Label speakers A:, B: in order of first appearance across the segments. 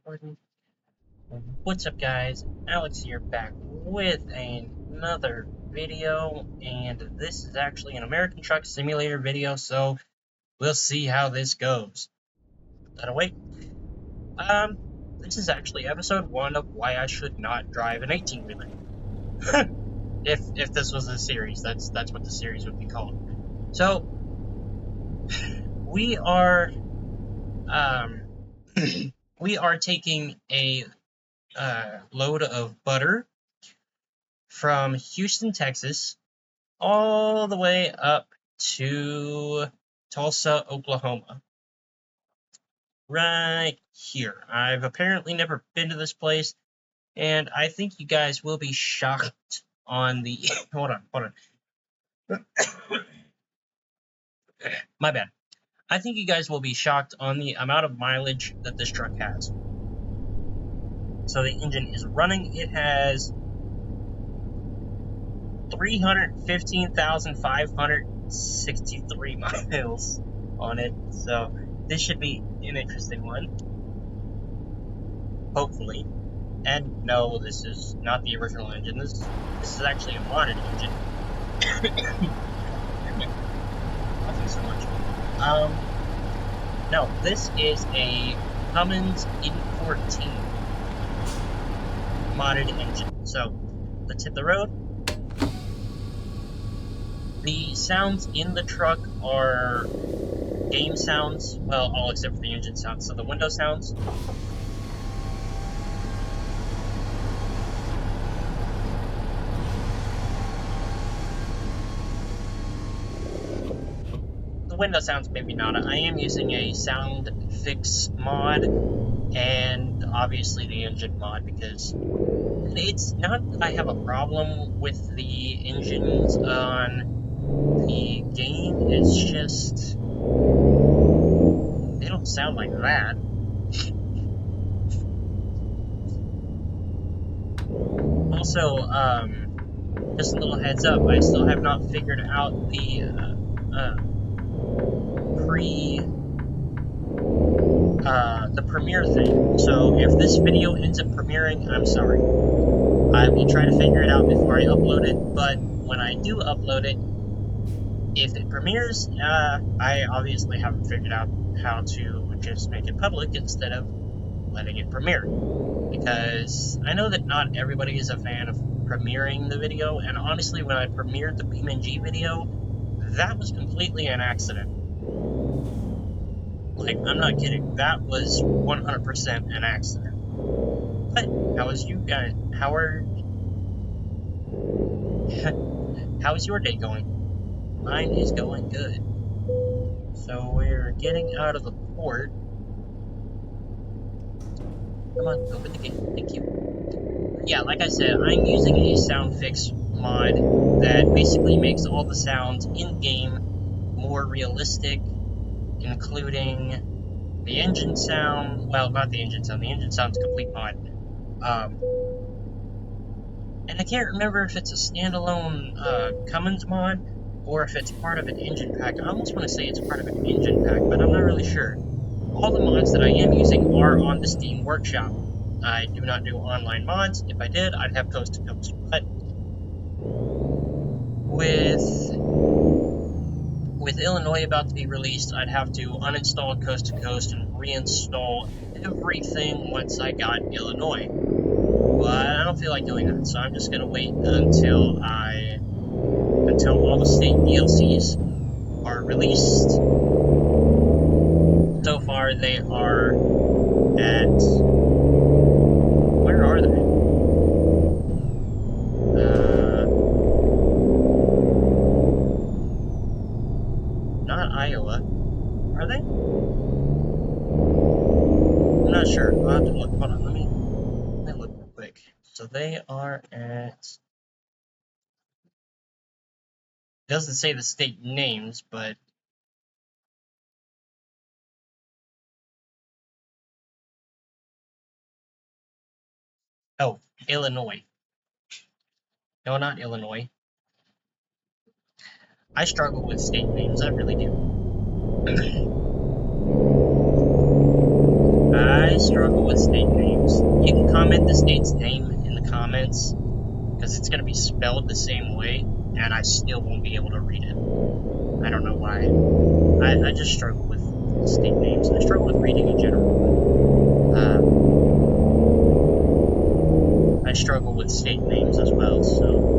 A: Recording. What's up, guys? Alex here, back with another video, and this is actually an American Truck Simulator video, so we'll see how this goes. That away. This is actually episode 1 of why I should not drive an 18-wheeler. if this was a series, that's what the series would be called. So we are we are taking a load of butter from Houston, Texas, all the way up to Tulsa, Oklahoma. Right here. I've apparently never been to this place, and I think you guys will be shocked on the... hold on. My bad. I think you guys will be shocked on the amount of mileage that this truck has. So the engine is running. It has 315,563 miles on it, so this should be an interesting one, hopefully. And no, this is not the original engine. This is actually a modded engine. Nothing so much. No, this is a Cummins E14 modded engine. So let's hit the road. The sounds in the truck are game sounds, well, all except for the engine sounds, so the window sounds. The window sounds, maybe not. I am using a sound fix mod, and obviously the engine mod, because it's not that I have a problem with the engines on the game, it's just they don't sound like that. Also, just a little heads up, I still have not figured out the premiere thing. So if this video ends up premiering, I'm sorry. I will try to figure it out before I upload it, but when I do upload it, if it premieres, I obviously haven't figured out how to just make it public instead of letting it premiere. Because I know that not everybody is a fan of premiering the video, and honestly, when I premiered the BeamNG video, that was completely an accident. Like, I'm not kidding, that was 100% an accident. But, how is you guys, how is your day going? Mine is going good. So we're getting out of the port. Come on, open the gate. Thank you. Yeah, like I said, I'm using a sound fix mod that basically makes all the sounds in-game more realistic, including the engine sound. Well, not the engine sound. The engine sound's complete mod. And I can't remember if it's a standalone Cummins mod or if it's part of an engine pack. I almost want to say it's part of an engine pack, but I'm not really sure. All the mods that I am using are on the Steam Workshop. I do not do online mods. If I did, I'd have Coast to Coast. But with Illinois about to be released, I'd have to uninstall Coast to Coast and reinstall everything once I got Illinois. But I don't feel like doing that, so I'm just gonna wait until all the state DLCs are released. So far, they are at... where are they? Not Iowa. Are they? I'm not sure. I'll have to look. Hold on, let me look real quick. So they are at... It doesn't say the state names, but... oh, Illinois. No, not Illinois. I struggle with state names, I really do. I struggle with state names. You can comment the state's name in the comments, because it's going to be spelled the same way, and I still won't be able to read it. I don't know why. I just struggle with state names. I struggle with reading in general, but I struggle with state names as well, so...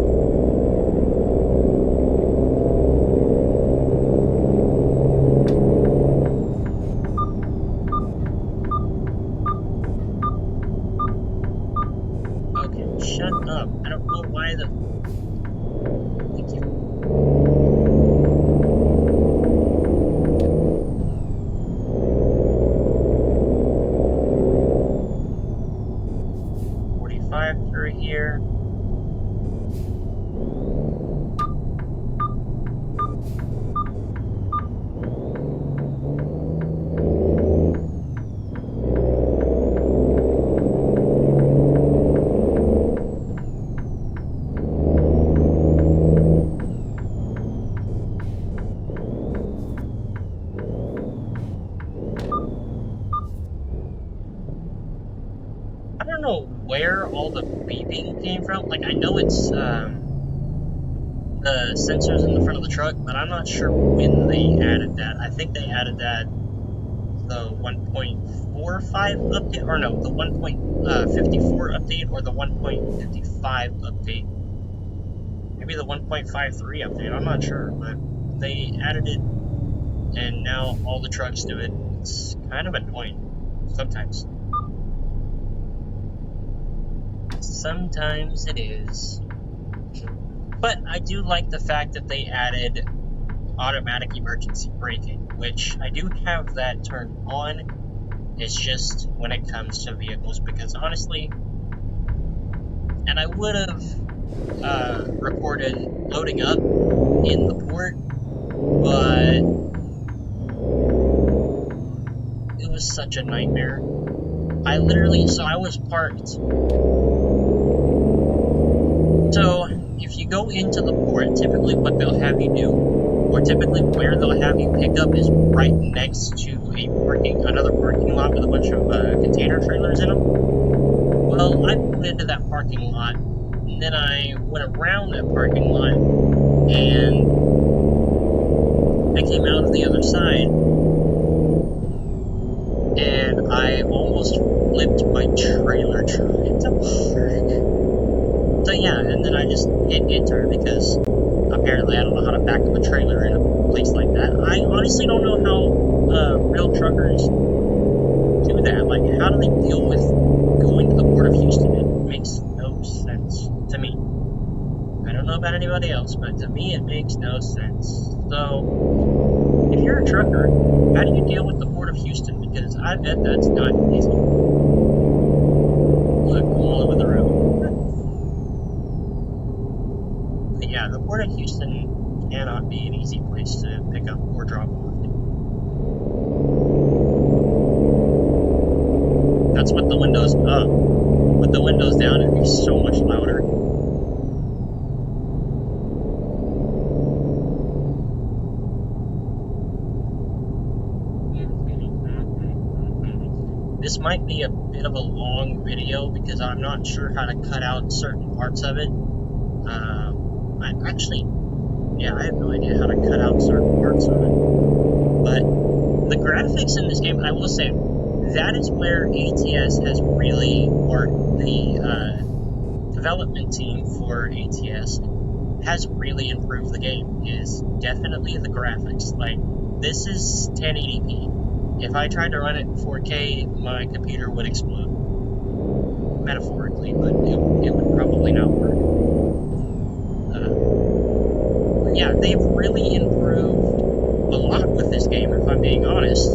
A: Shut up. I don't know why the... Thank you. Through here. I don't know where all the beeping came from. Like, I know it's the sensors in the front of the truck, but I'm not sure when they added that. I think they added that the 1.45 update, or no, the 1.54 update, or the 1.55 update. Maybe the 1.53 update, I'm not sure, but they added it, and now all the trucks do it. It's kind of annoying, sometimes. Sometimes it is. But I do like the fact that they added automatic emergency braking, which I do have that turned on. It's just when it comes to vehicles, because honestly, and I would have recorded loading up in the port, but it was such a nightmare. I was parked. So, if you go into the port, typically what they'll have you do, or typically where they'll have you pick up, is right next to another parking lot with a bunch of container trailers in them. Well, I pulled into that parking lot, and then I went around that parking lot, and I came out of the other side, and I almost flipped my trailer trying to park. So yeah, and then I just hit enter because apparently I don't know how to back up a trailer in a place like that. I honestly don't know how real truckers do that. Like, how do they deal with going to the Port of Houston? It makes no sense to me. I don't know about anybody else, but to me it makes no sense. So, if you're a trucker, how do you deal with the Port of Houston? Because I bet that's not easy. Look, all over the road. But yeah, the Port of Houston cannot be an easy place to pick up or drop off. That's with the windows up. With the windows down, it'd be so much louder. This might be a bit of a long video because I'm not sure how to cut out certain parts of it. I have no idea how to cut out certain parts of it. But the graphics in this game, I will say, that is where ATS has really, or the development team for ATS has really improved the game, is definitely the graphics. Like, this is 1080p. If I tried to run it in 4K, my computer would explode. Metaphorically, but it would probably not work. Yeah, they've really improved a lot with this game, if I'm being honest.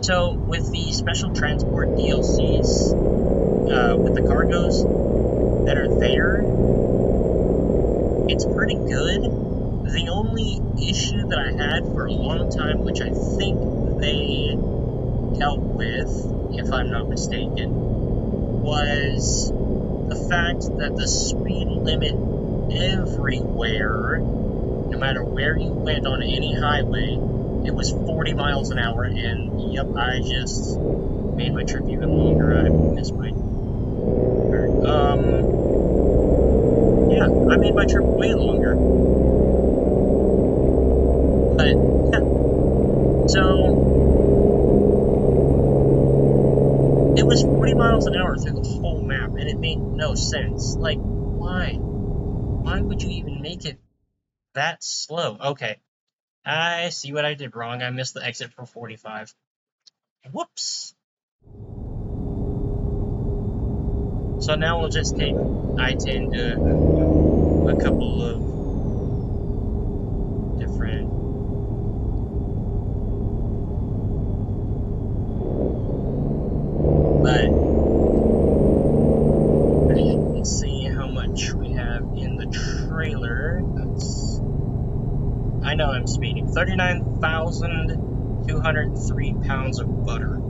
A: So, with the special transport DLCs, with the cargoes that are there, it's pretty good. The only issue that I had for a long time, which I think they dealt with, if I'm not mistaken, was the fact that the speed limit everywhere no matter where you went on any highway, it was 40 miles an hour, and yep, I just made my trip even longer. I missed my turn. Yeah, I made my trip way longer. But, yeah, so it was 40 miles an hour through the whole map, and it made no sense. Like, why? Why would you even make it that slow? Okay, I see what I did wrong. I missed the exit for 45. Whoops. So now we'll just take I-10 to a couple of different... But let's see how much we have in the trailer. I know I'm speeding. 39,203 pounds of butter.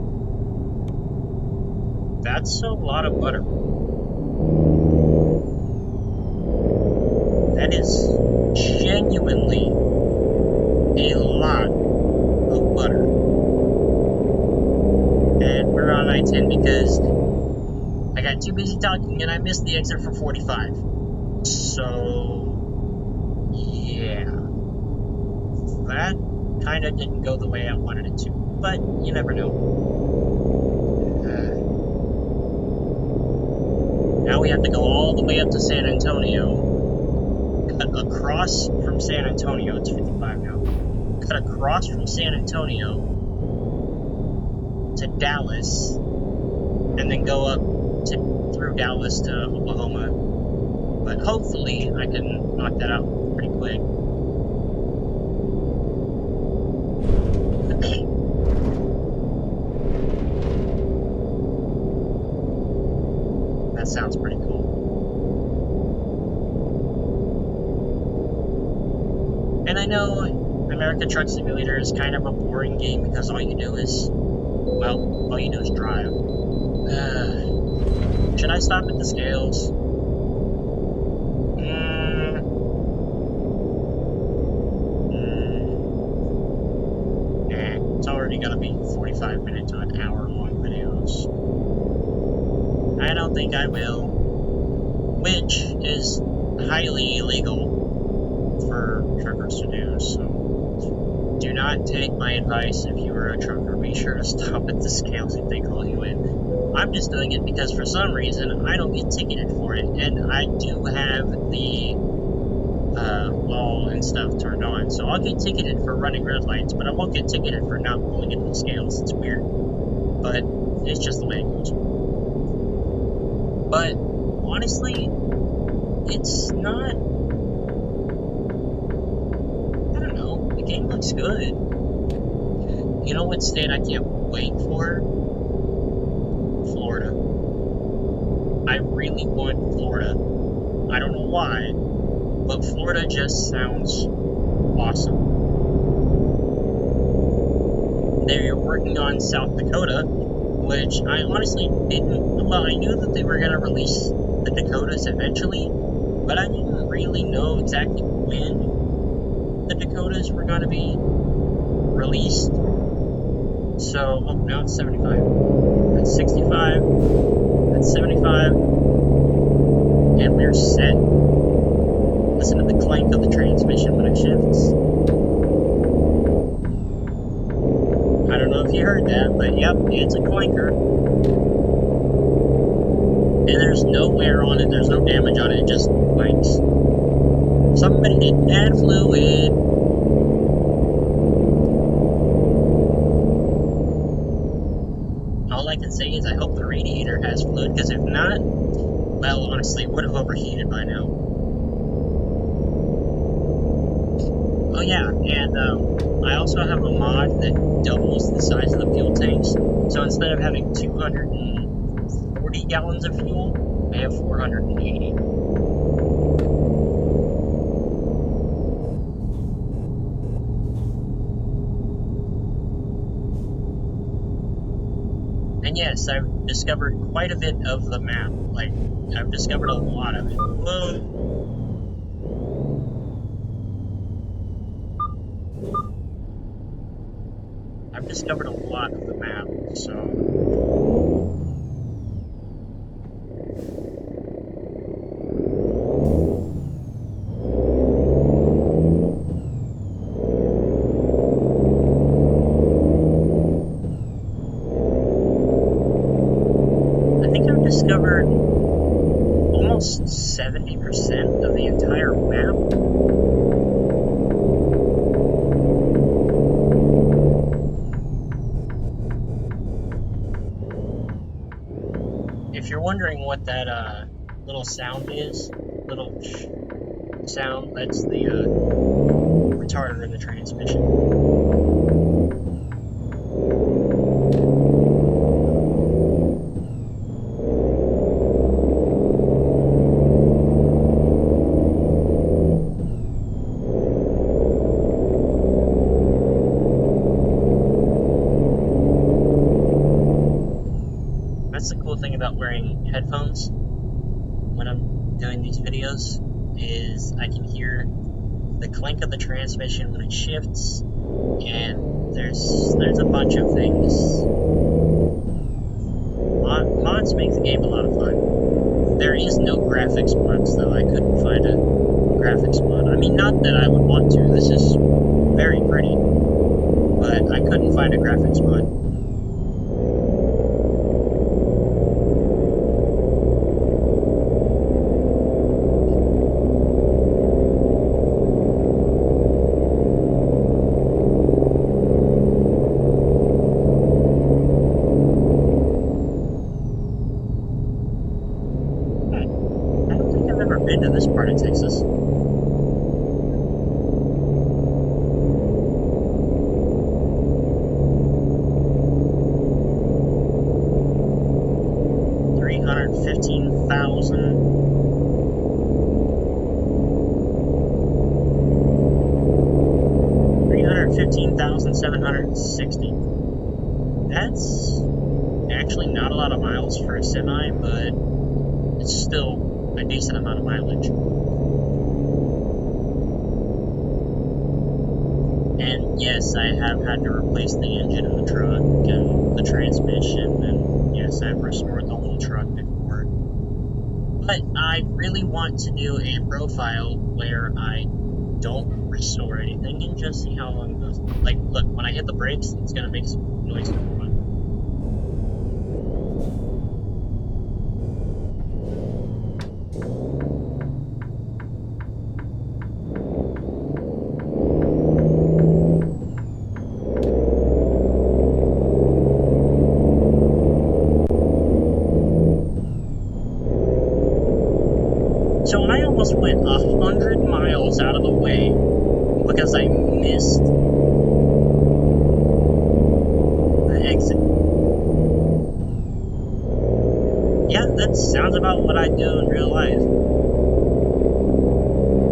A: That's a lot of butter. That is genuinely a lot of butter. And we're on I-10 because I got too busy talking and I missed the exit for 45. So, yeah. That kind of didn't go the way I wanted it to. But you never know. Now we have to go all the way up to San Antonio. Cut across from San Antonio. It's 55 now. Cut across from San Antonio to Dallas, and then go up through Dallas to Oklahoma. But hopefully I can knock that out pretty quick. That sounds pretty cool. And I know American Truck Simulator is kind of a boring game because all you do is drive. Should I stop at the scales? It's already gonna be 45 minute to an hour long videos. I don't think I will, which is highly illegal for truckers to do, so do not take my advice if you are a trucker. Be sure to stop at the scales if they call you in. I'm just doing it because for some reason I don't get ticketed for it, and I do have the wall and stuff turned on, so I'll get ticketed for running red lights, but I won't get ticketed for not pulling into the scales. It's weird, but it's just the way it goes. But honestly, it's not... I don't know, the game looks good. You know what state I can't wait for? Florida. I really want Florida. I don't know why, but Florida just sounds awesome. They're working on South Dakota, which I honestly didn't... Well, I knew that they were going to release the Dakotas eventually, but I didn't really know exactly when the Dakotas were going to be released. So, oh, now it's 75. That's 65. That's 75. And we're set. Listen to the clank of the transmission when it shifts. I don't know if you heard that, but yep, it's a clanker. And there's no wear on it, there's no damage on it, it just clanks. Somebody didn't add fluid. All I can say is I hope the radiator has fluid, because if not, well, honestly, it would have overheated by now. Oh yeah, and I also have a mod that doubles the size of the fuel tanks. So instead of having 240 gallons of fuel, I have 480. And yes, I've discovered quite a bit of the map. Like, I've discovered a lot of it. Whoa! I've discovered a lot of the map, so I think I've discovered almost 70% of the entire map. If you're wondering what that little sound is, little sound, that's the retarder in the transmission. That's the cool thing about wearing headphones when I'm doing these videos, is I can hear the clink of the transmission when it shifts, and there's a bunch of things. Mods make the game a lot of fun. There is no graphics mods, though. I couldn't find a graphics mod. I mean, not that I would want to. This is very pretty, but I couldn't find a graphics mod. I don't think I've ever been to this part of Texas. $315,760. That's actually not a lot of miles for a semi, but it's still a decent amount of mileage. And yes, I have had to replace the engine in the truck and the transmission, and yes, I've restored the whole truck before. But I really want to do a profile where I don't restore anything and just see how long it goes. Like, look, when I hit the brakes, it's gonna make some noise in the front. So I almost went 100 miles out of the way because I missed the exit. Yeah, that sounds about what I do in real life.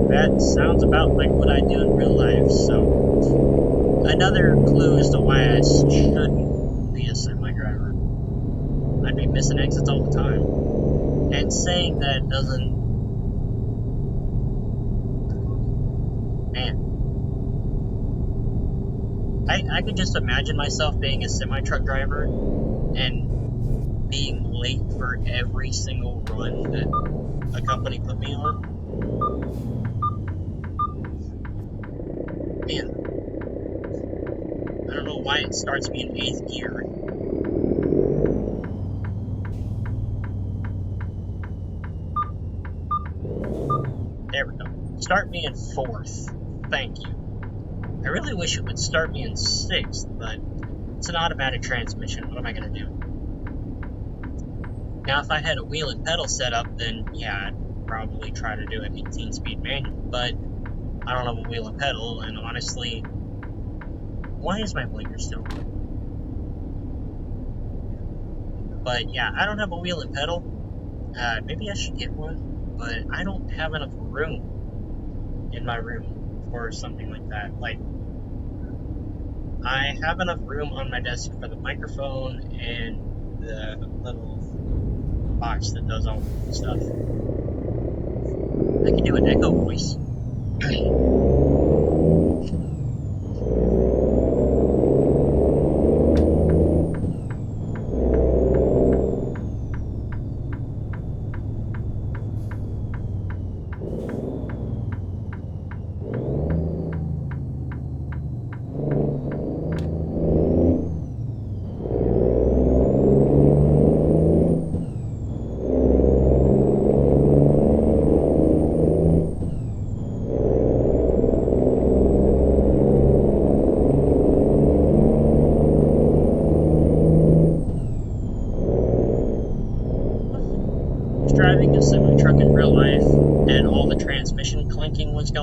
A: That sounds about like what I do in real life, so another clue as to why I shouldn't be a semi driver. I'd be missing exits all the time. And saying that doesn't... Man. I could just imagine myself being a semi-truck driver and being late for every single run that a company put me on. Man. I don't know why it starts me in 8th gear. There we go. Start me in 4th. Thank you. I really wish it would start me in 6th, but it's an automatic transmission. What am I going to do? Now, if I had a wheel and pedal setup, then yeah, I'd probably try to do an 18-speed manual, but I don't have a wheel and pedal, and honestly, why is my blinker still on? But yeah, I don't have a wheel and pedal. Maybe I should get one, but I don't have enough room in my room for something like that. Like, I have enough room on my desk for the microphone and the little box that does all the stuff. I can do an echo voice.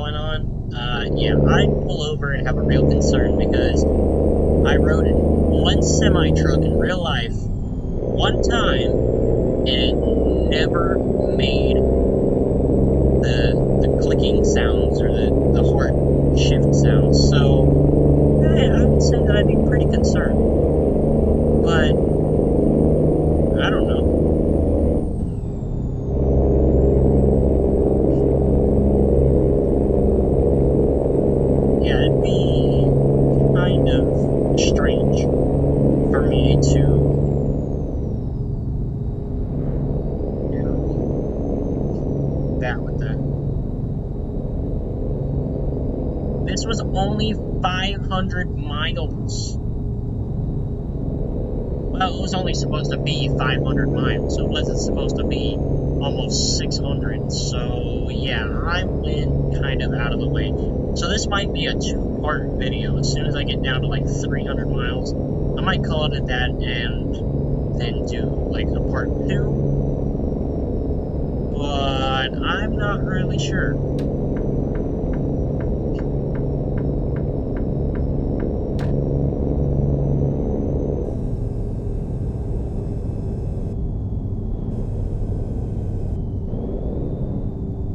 A: going on, yeah, I'd pull over and have a real concern because I rode one semi-truck in real life one time and it never made the clicking sounds or the hard shift sounds. So I would say that I'd be pretty concerned. But I don't know. Yeah, it'd be kind of strange for me to do that with that. This was only 500 miles. Well, it was only supposed to be 500 miles. So it wasn't supposed to be almost 600. So yeah, I went kind of out of the way. So this might be a two-part video. As soon as I get down to like 300 miles, I might call it at that and then do like a part 2. But I'm not really sure.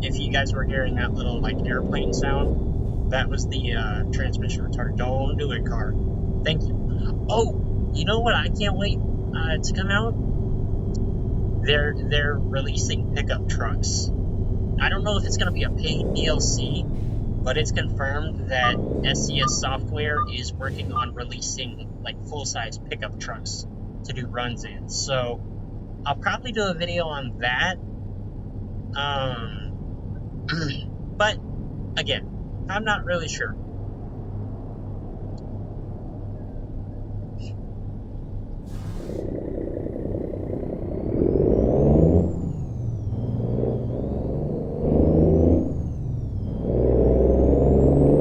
A: If you guys were hearing that little like airplane sound, that was the transmission retard. Don't do it, car. Thank you. Oh, you know what? I can't wait to come out. They're releasing pickup trucks. I don't know if it's gonna be a paid DLC, but it's confirmed that SCS Software is working on releasing like full-size pickup trucks to do runs in. So I'll probably do a video on that. But again, I'm not really sure.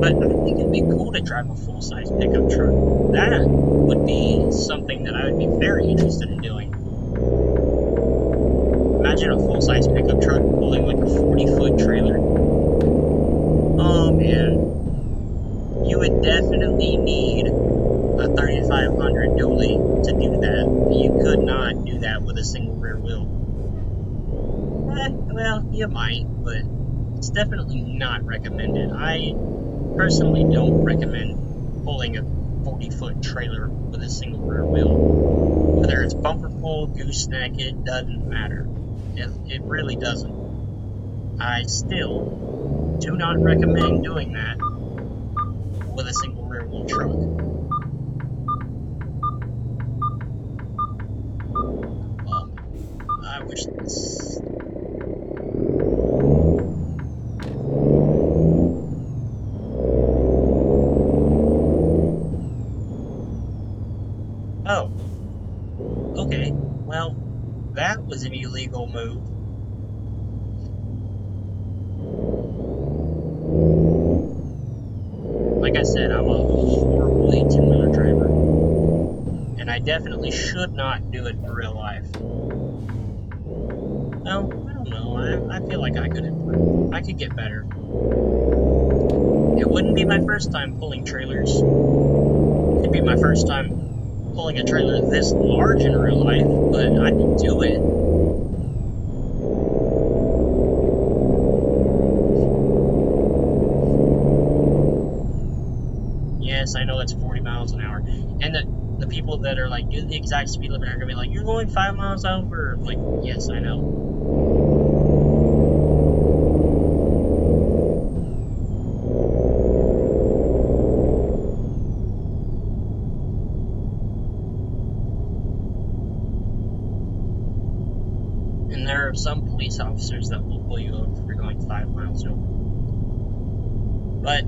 A: But I think it'd be cool to drive a full-size pickup truck. That would be something that I would be very interested in doing. Imagine a full-size pickup truck pulling like a 40-foot trailer. Oh man. You would definitely need a 3500 dually to do that. You could not do that with a single rear wheel. Well, you might, but it's definitely not recommended. I personally don't recommend pulling a 40-foot trailer with a single rear wheel. Whether it's bumper pull, gooseneck, it doesn't matter. It really doesn't. I still do not recommend doing that with a single rear wheel truck. I wish this. Oh. Okay. Well, that was an illegal move. Like I said, I'm a horrible 18-wheeler driver. And I definitely should not do it in real life. No, I don't know. I feel like I could improve. I could get better. It wouldn't be my first time pulling trailers. It'd be my first time pulling a trailer this large in real life, but I can do it. Yes, I know that's 40 miles an hour. And the people that are like, do the exact speed limit are going to be like, you're going 5 miles over. I'm like, yes, I know. And there are some police officers that will pull you over if you're going 5 miles over. But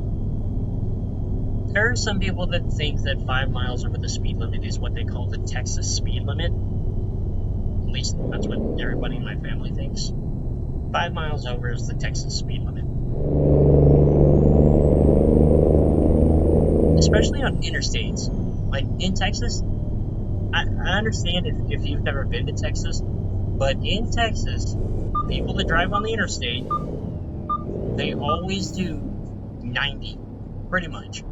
A: there are some people that think that 5 miles over the speed limit is what they call the Texas speed limit. At least that's what everybody in my family thinks. 5 miles over is the Texas speed limit. Especially on interstates. Like in Texas, I understand if you've never been to Texas, but in Texas, people that drive on the interstate, they always do 90, pretty much.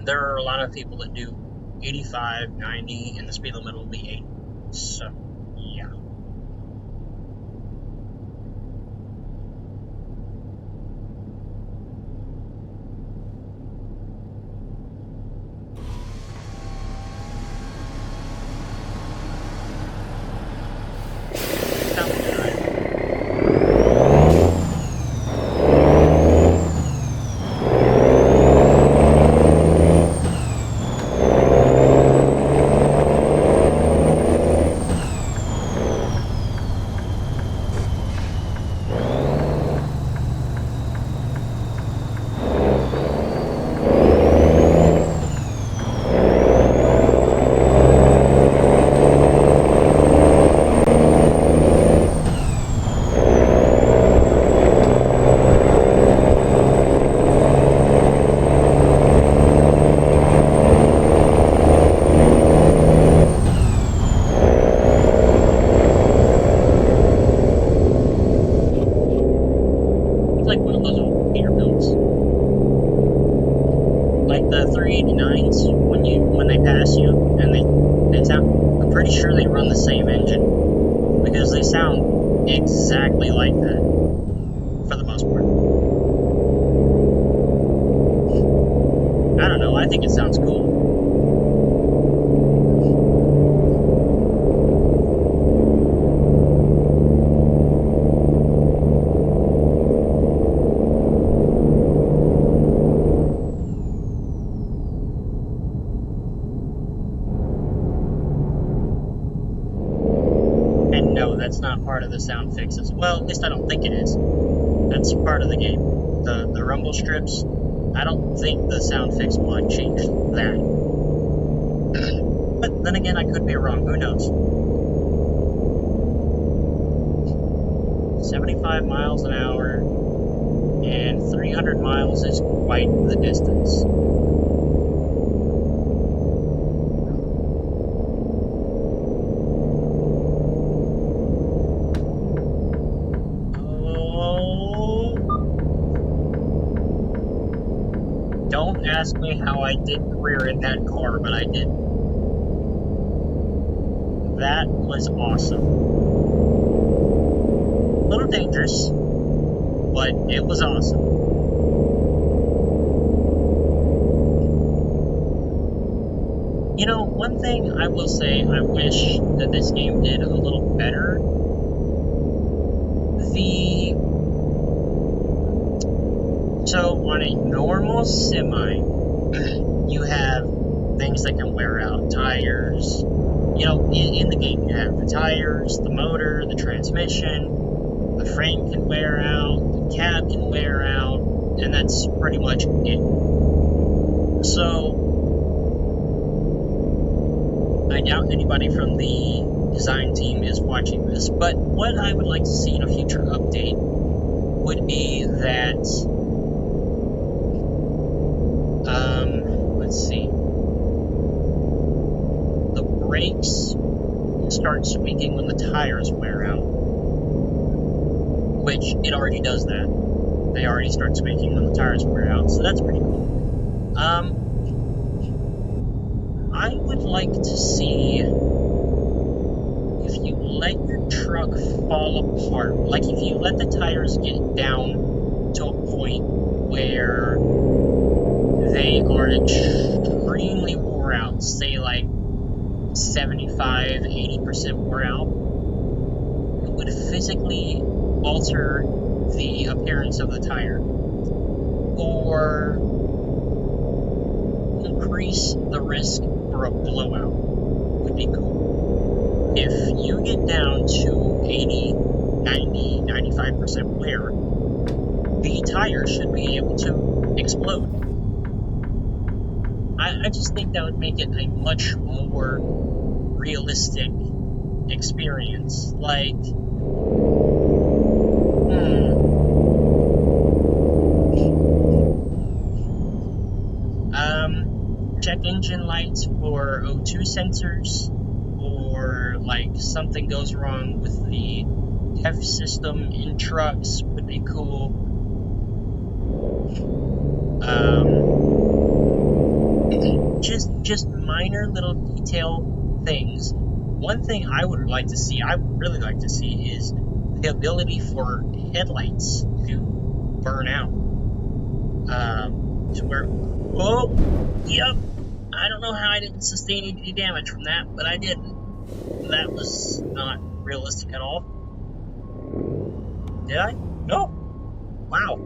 A: There are a lot of people that do 85, 90, and the speed limit will be 80. So, yeah. Sounds good, right? It's like one of those old Peterbilts. Like the 389s, when they pass you, and they sound, I'm pretty sure they run the same engine, because they sound exactly like that, for the most part. I don't know, I think it sounds cool. And no, that's not part of the sound fixes. Well, at least I don't think it is. That's part of the game. The rumble strips, I don't think the sound fix mod changed that. But then again, I could be wrong. Who knows? 75 miles an hour and 300 miles is quite the distance. Don't ask me how I didn't rear in that car, but I did. That was awesome. A little dangerous, but it was awesome. You know, one thing I will say I wish that this game did a little better. So on a normal semi, you have things that can wear out, tires. You know, in the game you have the tires, the motor, the transmission, the frame can wear out, the cab can wear out, and that's pretty much it. So, I doubt anybody from the design team is watching this, but what I would like to see in a future update would be that, let's see, the brakes start squeaking when the tires wear out, which it already does that. They already start squeaking when the tires wear out, so that's pretty cool. I would like to see if you let your truck fall apart, like if you let the tires get down to a point where they are extremely wore out, say like 75, 80% wore out, it would physically alter the appearance of the tire, or increase the risk for a blowout would be cool. If you get down to 80, 90, 95% wear, the tire should be able to explode. I just think that would make it a much more realistic experience. Like, check engine lights for O2 sensors, or like something goes wrong with the DEF system in trucks would be cool. Just minor little detail things. One thing I would like to see, I would really like to see, is the ability for headlights to burn out. To where, oh, yep, I don't know how I didn't sustain any damage from that, but I didn't. That was not realistic at all. Did I? No. Wow.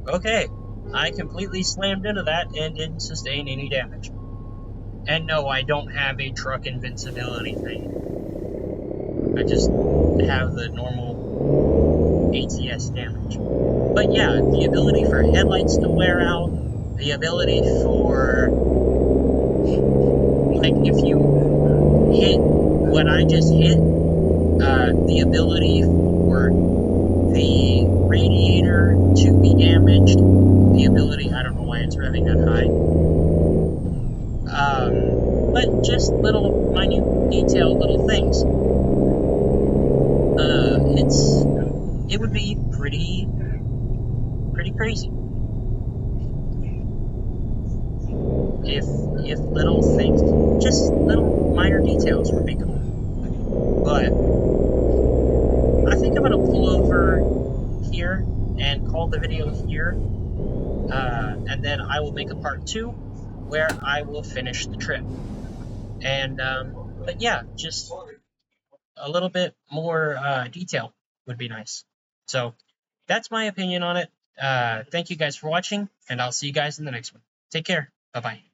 A: Okay. I completely slammed into that and didn't sustain any damage. And no, I don't have a truck invincibility thing. I just have the normal ATS damage. But yeah, the ability for headlights to wear out, the ability for, like, if you hit what I just hit, the ability for the radiator to be damaged, the ability, I don't know why it's revving that high, but just little minute detailed little things. It would be pretty crazy if little things, just little minor details would be cool. But I think I'm gonna pull over here and call the video here, and then I will make a part 2 where I will finish the trip. And but yeah, just a little bit more detail would be nice. So that's my opinion on it. Thank you guys for watching, and I'll see you guys in the next one. Take care. Bye bye.